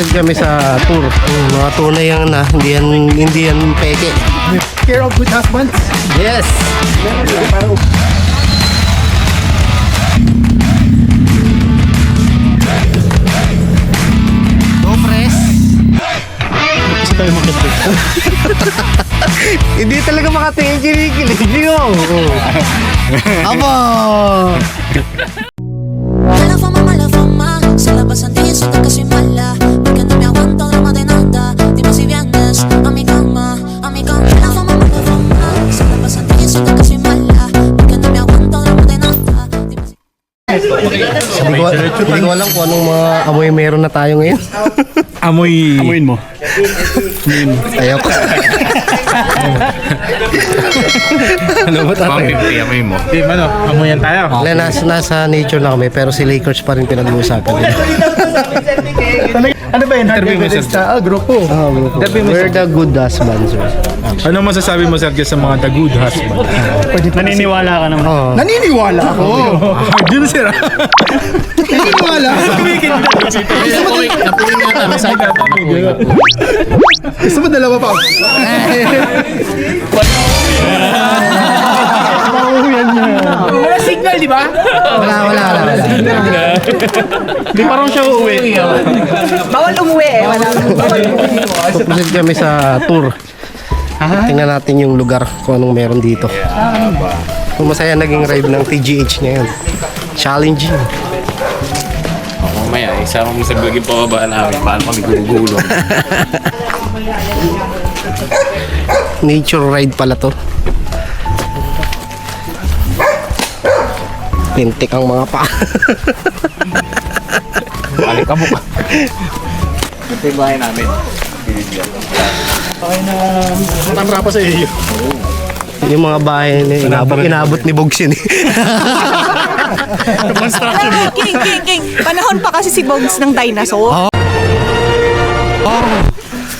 Pupunta kami sa tour. Mga tunay yan na, hindi yan peke. Care of good husbands. Yes! Go press! Kasi tayo makapit. Hindi talaga makatingin kinikilig nyo. Aba! Mala fama, se la pasan diciendo que soy mala, porque no me aguanto drama de nada. Dime si vienes a mi cama, a mi cama. Mala fama, se la pasan diciendo que soy mala, porque no me aguanto drama de nada. Dime si... Hindi ko alam kung anong mga amoy meron na tayo ngayon. Amuin mo. Ayaw ko. Ano ba tatay? Amoy mo. Di ba no? Amuyan tayo. Nasa nature na kami pero si Lakers pa rin pinag-uusapan nila. Ano ba yun? Interview mo sir. Grupo. We're the good husbands, sir. Ano masasabi mo sir sa mga the good husband? Naniniwala ka naman. Oo. Naniniwala ako. Hard yun sir. Naniniwala ako. Napunin nga tayo sa Gusto mo dalawa pa? Wala signal, di ba? Wala. Di parang siya uuwi. Bawal umuwi eh. Wala. Pupunta kami sa tour. Tingnan natin yung lugar kung anong meron dito. Kung masaya naging ride ng TGH ngayon. Challenging. Mamaya, isama mo sa bagay pababaan namin. Paano kami gugulong? Nature ride pala to. Pintik ang mga pa. Balik ka buka. Ito yung bahay namin. Matandra pa sa iyo. Yung mga bahay na inabot ni Bogsin. Construction. King. Panahon pa kasi si Bogs ng dinosaur.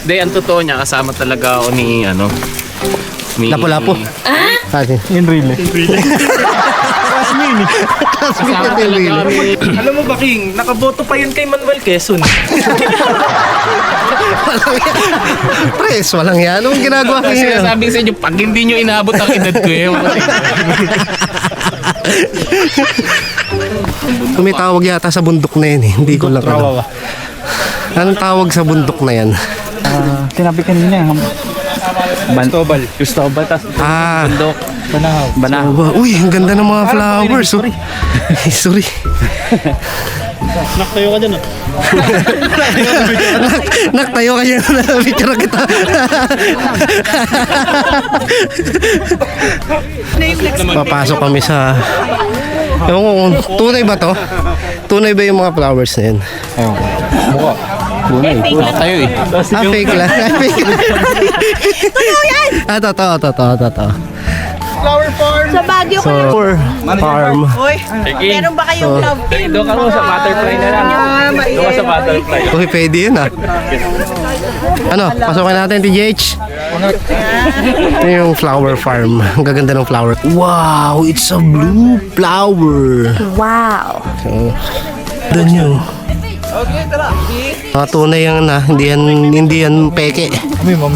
Hindi, ang totoo niya, kasama talaga ako ni, ni... Lapo-lapo. In really. Kasama talaga kami. Alam mo ba, King, nakaboto pa yun kay Manuel Quezon. Pres, walang yan. Anong ginagawa ko Kasi yun? sabi sa inyo, pag hindi nyo inaabot ang edad ko yun. Tumitawag yata sa bundok na yan eh. Hindi ko lang alam. Anong tawag sa bundok na yan? Sinabi kanina. Cristobal. Bundok. Banahaw. Uy, ang ganda ng mga flowers. Oh. Sorry. Naktayo ka dyan. Naktayo ka yan. Picture kita. Papasok kami sa... Ewan ko kung tunay ba to? Tunay ba yung mga flowers na yan? Ewan ko. Mukha. Tayo eh. Fake lang. Fake lang. Totoo yan! Totoo. Flower farm. Sa Baguio kayo. So, farm. Uy, meron ba kayong love team? Doon ka mo sa butterfly na lang. Doon ka sa butterfly. Uy, pwede yun ah. Ano, pasokin natin, TGH. Ito yung flower farm. Ang gaganda ng flower. Wow, it's a blue flower. Wow. Doon yun. Mga tunay yan na, hindi yan peke. Amin. Wow.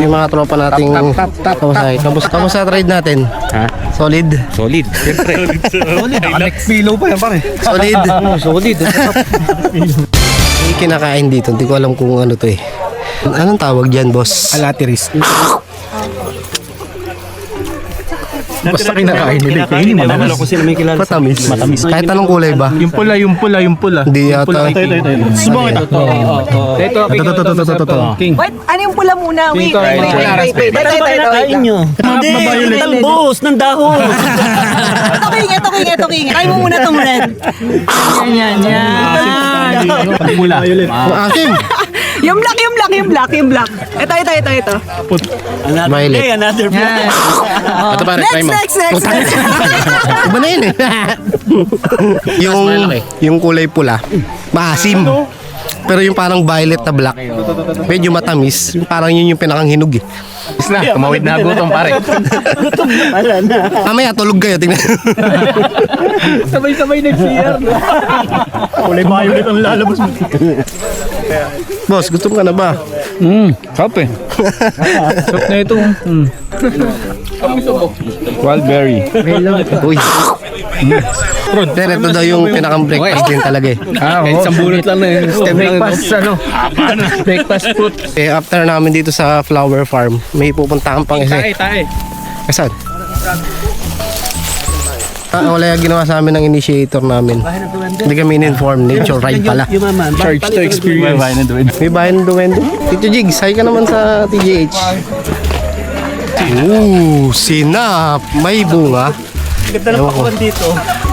Yung mga tropa nating kamusta ride natin? Ha? Solid? Solid. Siyempre. Pillow pa yan pare. Solid? Solid. May kinakain dito, hindi ko alam kung ano to eh. Anong tawag dyan, boss? Alatiris. Basta kinakain nila. Kainin mo naman. Matamis. Kahit anong kulay ba? Yung pula. Hindi yata. Subong ito. Ito. King. Wait, ano yung pula muna? Wait. Ito. Maviolet. Ang Boss ng dahon. Ito, King. Try mo muna itong red. Yan. Pula. Ang asim. Yung black. Ito. Violet. Another plan. Ito pare, try mo. Next. Iba na yun eh. yung kulay pula, maasim. Pero yung parang violet na black, medyo matamis. Yung parang yun yung pinakang hinog eh. Is na, tumawid na gutom pare. Mamaya tulog kayo, tingnan. Sabay-sabay nag-CR. Kulay violet ang lalabas mo. Boss, gusto mo ka na ba? Sarap eh. Sarap na ito. Wildberry. Uy. Pero ito daw yung pinakang breakfast din talaga eh. Kahit isang bulot lang na yun. Breakfast, breakfast fruit. Eh, after namin dito sa flower farm, may pupuntahan pang isa. Tae. Saan? Wala yung ginawa sa amin ng initiator namin. Hindi kami in-inform. Nature ride pala. Charge to experience. May bayan ng duwende. Tito Jigs, hi ka naman sa TGH. Ooh, sinap. May bunga. Ganda ng pakwan dito.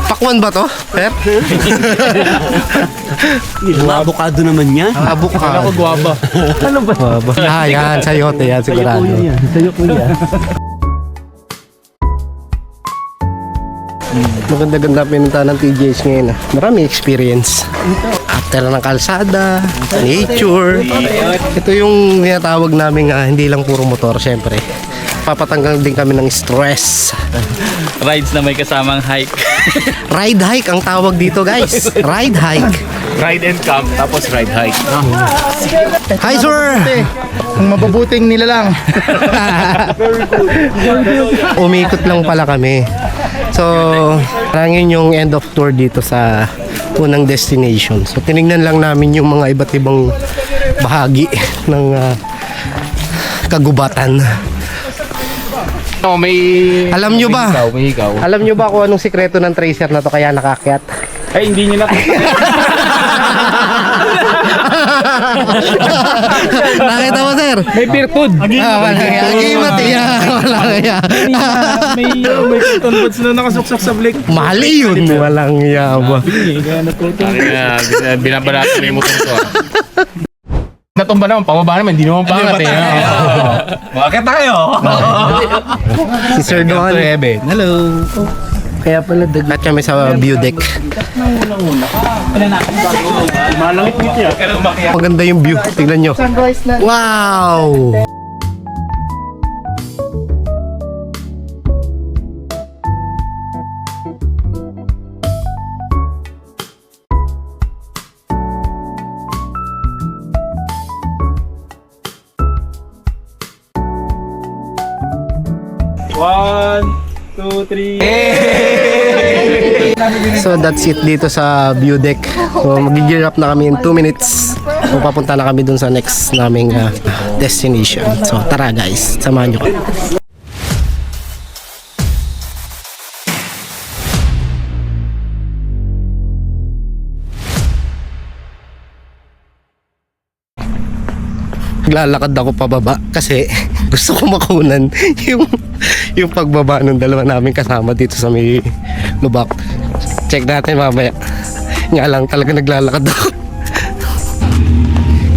Pakwan ba to? Pep? Avocado naman yan. Avocado. Ako guwaba. Guwaba. Ah, yan. Sayote yan sigurado. Sa'yo kuya. Maganda-ganda pinunta ng TGH ngayon. Marami experience. After ng kalsada, nature. Ito yung tinatawag namin hindi lang puro motor, syempre. Papatanggal din kami ng stress. Rides na may kasamang hike. Ride hike ang tawag dito, guys. Ride hike. Ride and camp, tapos ride hike. Hi, sir! Ang mababuting nila lang. Umikot lang pala kami. So, parang yun yung end of tour dito sa unang destination. So, tinignan lang namin yung mga iba't ibang bahagi ng kagubatan. No, may... Alam nyo ba? May ikaw. Alam nyo ba kung anong sikreto ng tracer na to kaya nakakyat? Ay, hindi nyo nakita. Nakita mo, sir? May beer food. Wala kaya. Agimat wala kaya. May converts na nakasuksak sa blake. Mali yun. Walang yaba. Binabalatan mo yung motor ko. Natumba naman, pababa naman, hindi naman pangat eh. Bakit tayo? Si Sir Don. Hello. Kaya pala at kami sa view deck. Malangit dito yan. Maganda yung view. Tingnan nyo. Wow! One, two, three. So that's it dito sa view deck. So mag-gear up na kami in 2 minutes. So papunta na kami dun sa next naming destination. So tara guys, samahan nyo ko. Naglalakad ako pababa kasi gusto ko makunan yung pagbaba ng dalawa namin kasama dito sa may lubak. Check natin mamaya. Nga lang talaga naglalakad ako.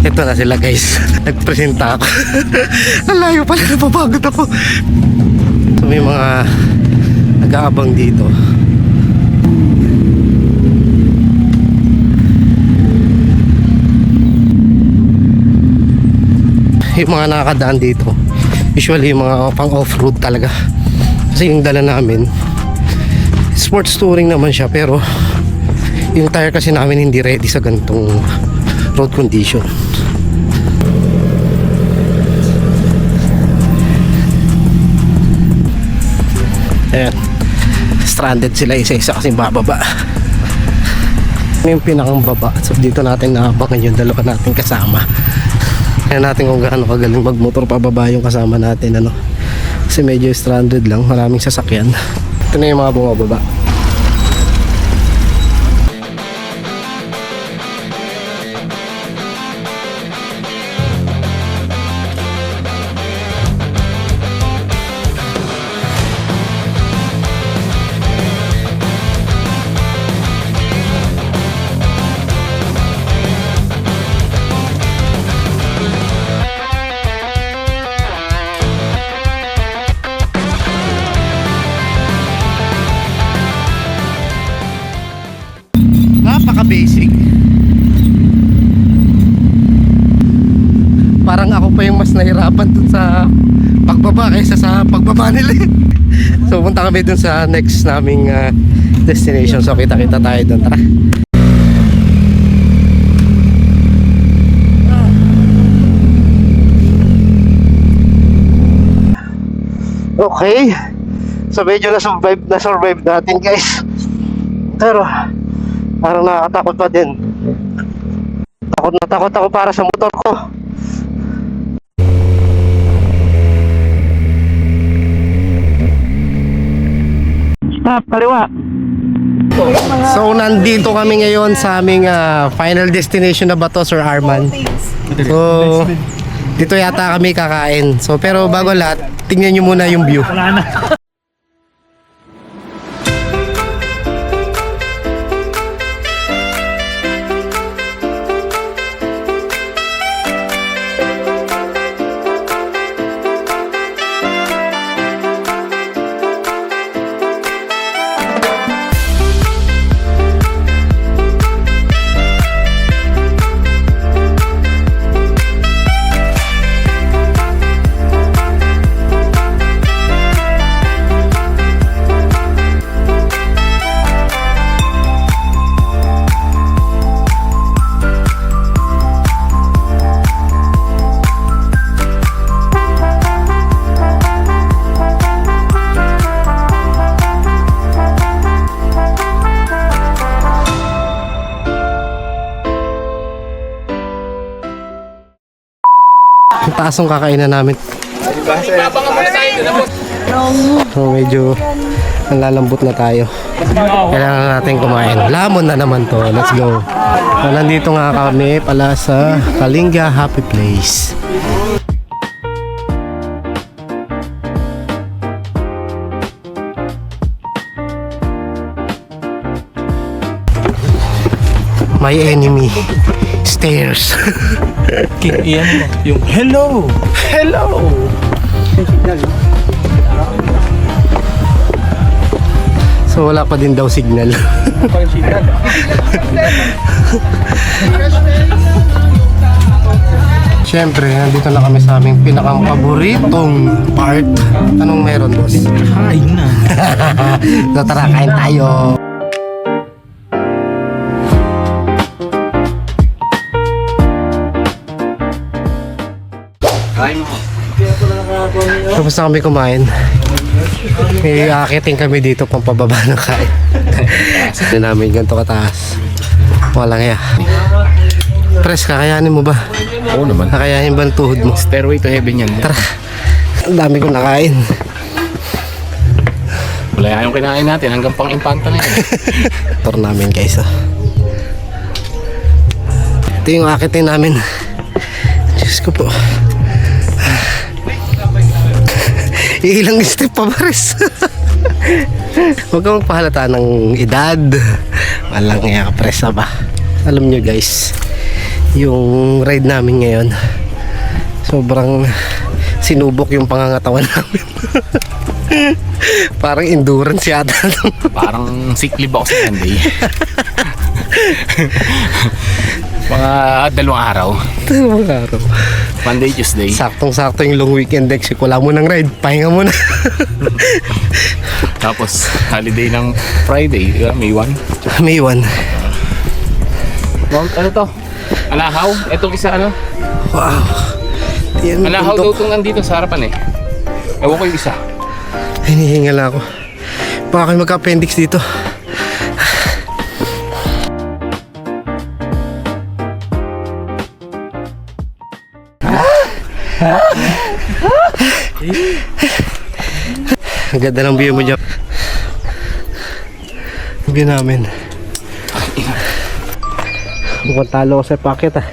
Ito na sila guys. Nagpresenta ako. Ang layo pala, napapagod ako. So, may mga nag-aabang dito. Yung mga nakakadaan dito usually yung mga pang off-road talaga kasi yung dala namin sports touring naman siya pero yung tire kasi namin hindi ready sa ganitong road condition. Ayan, stranded sila isa-isa kasi bababa. Yung pinakang baba, so dito natin naabangan yung dalawa natin kasama. Kaya natin kung gaano kagaling magmotor pababa yung kasama natin kasi medyo stranded lang, maraming sasakyan. Ito na yung mga bumababa. Napaka-basic. parang ako pa yung mas nahirapan dun sa pagbaba kaysa sa pagbaba nila. So punta kami dun sa next naming destination. So kita-kita tayo dun. Tara. Okay. So medyo na-survive natin guys. Pero parang nakakatakot pa din. Takot na takot ako para sa motor ko. Stop, kaliwa. So nandito kami ngayon sa aming final destination na ba to, Sir Arman? So dito yata kami kakain. So pero bago lahat, tingnan nyo muna yung view. Taas ang kakainan namin. So medyo nalalambot na tayo. Kailangan natin kumain. Lamon na naman to. Let's go. So, nandito nga kami pala sa Kalinga Happy Place. My enemy stairs. Iyan mo. Yung hello! Hello! So wala pa din daw signal. Siyempre, nandito na kami sa aming pinakang paboritong part. Anong meron, boss? Kain na. So tara, kain tayo. Tapos na kami kumain. May akiting kami dito pang pababa ng kain. Hindi namin ganito kataas. Walang ya. Pres, kakayanin mo ba? Oo naman. Kakayanin ba ang tuhod mo? Stairway to heaven yan. Tara. Ang dami kong nakain. Wala yung kinain natin hanggang pang impanta na yan. Tour namin guys. Ito yung akiting namin. Diyos ko po. Ilang step pa ba res? Huwag kang magpahalata ng edad. Walang nga presa ba? Alam nyo guys, yung ride namin ngayon, sobrang sinubok yung pangangatawan namin. Parang endurance yata. Parang sick leave ako sa Monday. Mga 2 araw. Mga araw. Monday, Tuesday. Saktong-sakto yung long weekend Dex. Wala mo ng ride, pahinga mo na. Tapos holiday ng Friday, May 1. May 1. Mount, ano to? Alahaw? Etong isa ano? Wow. Yan, Alahaw daw bundok. itong nandito sa harapan eh. Ewan ko yung isa. Hinihingal ako. Baka kayo magka-appendix dito. Ang ganda ng view mo dyan. Ang view namin. Mukhang talo ko sa pocket ah.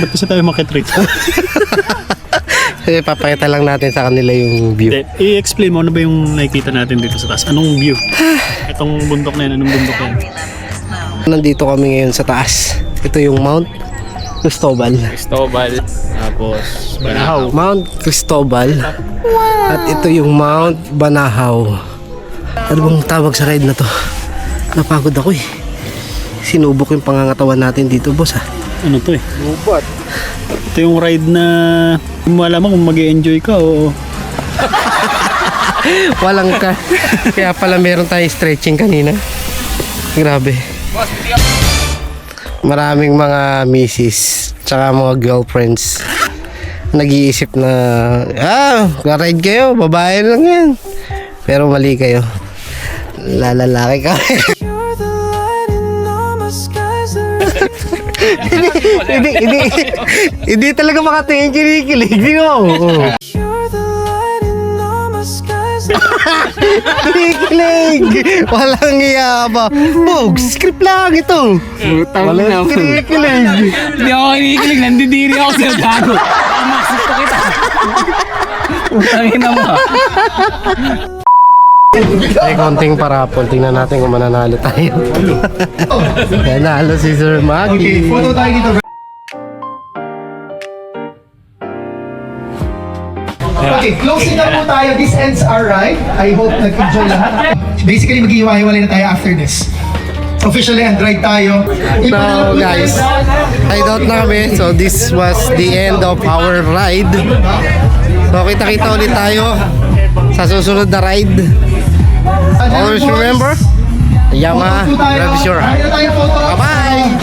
Ba't kasi tayo makitreat? Kasi papakita lang natin sa kanila yung view. I-explain mo ano ba yung nakikita natin dito sa taas? Anong view? Itong bundok na yan, anong bundok na yan? Nandito kami ngayon sa taas. Ito yung Mount Cristobal. Cristobal. Tapos Banahaw. Mount Cristobal. At ito yung Mount Banahaw. Ano bang tawag sa ride na to? Napagod ako eh. Sinubok yung pangangatawan natin dito, boss ha. ano to eh. Gubat. Ito yung ride na hindi mo alam kung mag-enjoy ka o Walang ka. Kaya pala meron tayong stretching kanina. Grabe. Maraming mga misis tsaka mga girlfriends nag-iisip na ride kayo, babae lang yan. Pero mali kayo. Lalaki ka. hindi talaga makatingin kinikilig. Di mo. Kinikilig. Walang iya ba? Bogs, script lang ito. Walang kinikilig. Hindi ako kinikilig, nandidiri ako sa gago. Maksud ko kita. Utangin na mo ha. May konting parapol. Tingnan natin kung mananalo tayo. Nanalo si Sir Maggie. Photo tayo dito. Okay, closing na po tayo. This ends our ride. I hope nag-enjoy lahat. Basically, mag-iiwa-iwalay na tayo after this. Officially, and ride tayo. So guys, hideout namin. So this was the end of our ride. So kita-kita ulit tayo sa susunod na ride. Always remember, Yamaha, grab your heart. Bye-bye!